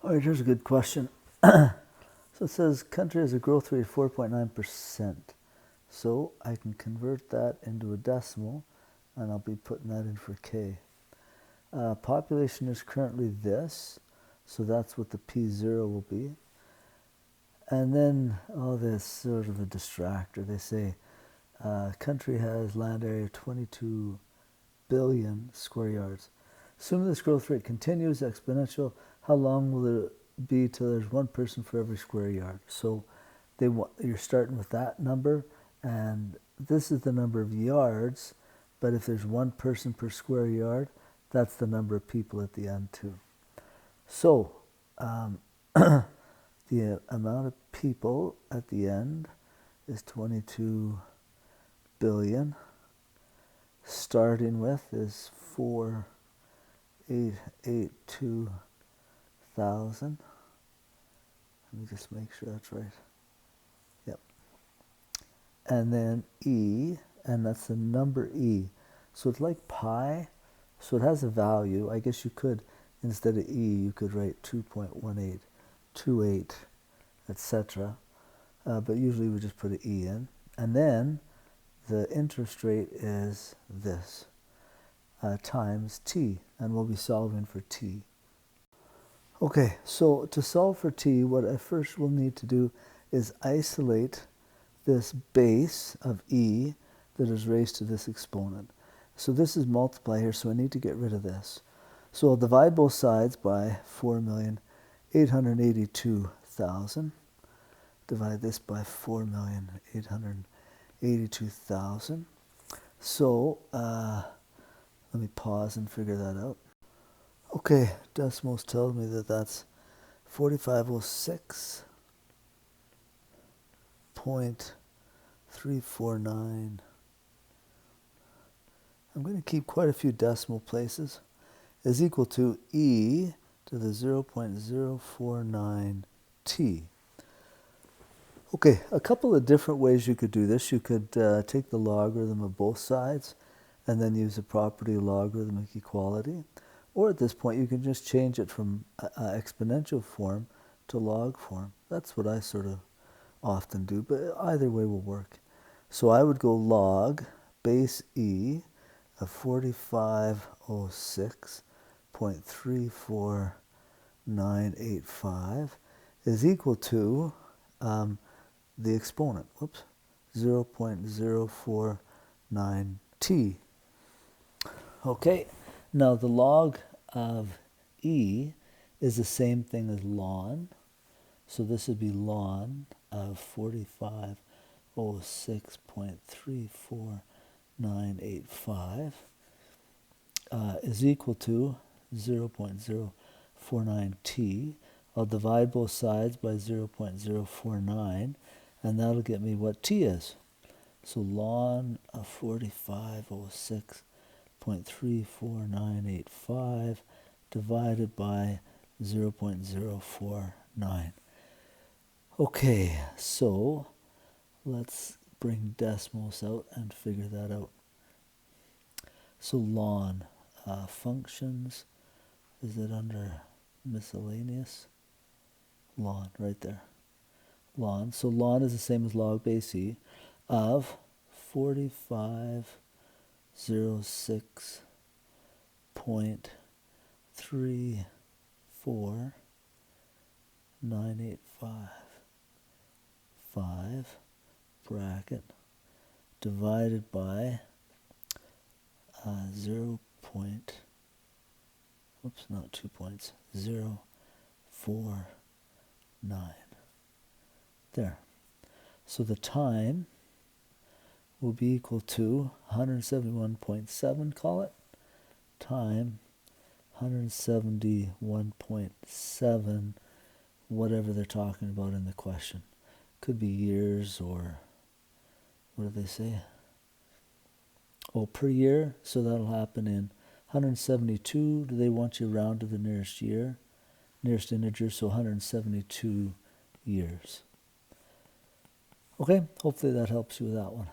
All right, here's a good question. So it says country has a growth rate of 4.9%. So I can convert that into a decimal, and I'll be putting that in for K. Population is currently this, so that's what the P0 will be. And then, oh, this sort of a distractor. They say country has land area of 22 billion square yards. Assuming this growth rate continues exponential, how long will it be till there's one person for every square yard? So you're starting with that number, and this is the number of yards, but if there's one person per square yard, that's the number of people at the end too. So the amount of people at the end is 22 billion. Starting with is 4,882,000. Let me just make sure that's right. Yep. And then E, and that's the number E. So it's like pi, so it has a value. I guess you could, instead of E, you could write 2.1828, etc. But usually we just put an E in. And then the interest rate is this, times t, and we'll be solving for t. Okay, so to solve for t, what I first will need to do is isolate this base of e that is raised to this exponent. So this is multiply here, so I need to get rid of this. So I'll divide both sides by 4,882,000. Divide this by 4,882,000. So let me pause and figure that out. Okay, decimals tells me that that's 4506.349. I'm going to keep quite a few decimal places, is equal to e to the 0.049t. Okay, a couple of different ways you could do this. You could take the logarithm of both sides and then use the property of logarithmic equality. Or at this point, you can just change it from exponential form to log form. That's what I sort of often do, but either way will work. So I would go log base e of 4506.34985 is equal to the exponent, 0.049t. Okay, now the log of e is the same thing as ln, so this would be ln of 4506.34985 is equal to 0.049t. I'll divide both sides by 0.049, and that'll get me what t is. So ln of 4506.34985 divided by 0.049. Okay, so let's bring decimals out and figure that out. So ln functions, is it under miscellaneous? Ln, right there. Ln, so ln is the same as log base e of 4506.34985 bracket divided by 0.49. There. So the time will be equal to 171.7, call it, time 171.7, whatever they're talking about in the question. Could be years, or what do they say? Oh, per year, so that'll happen in 172. Do they want you round to the nearest year? Nearest integer, so 172 years. Okay, hopefully that helps you with that one.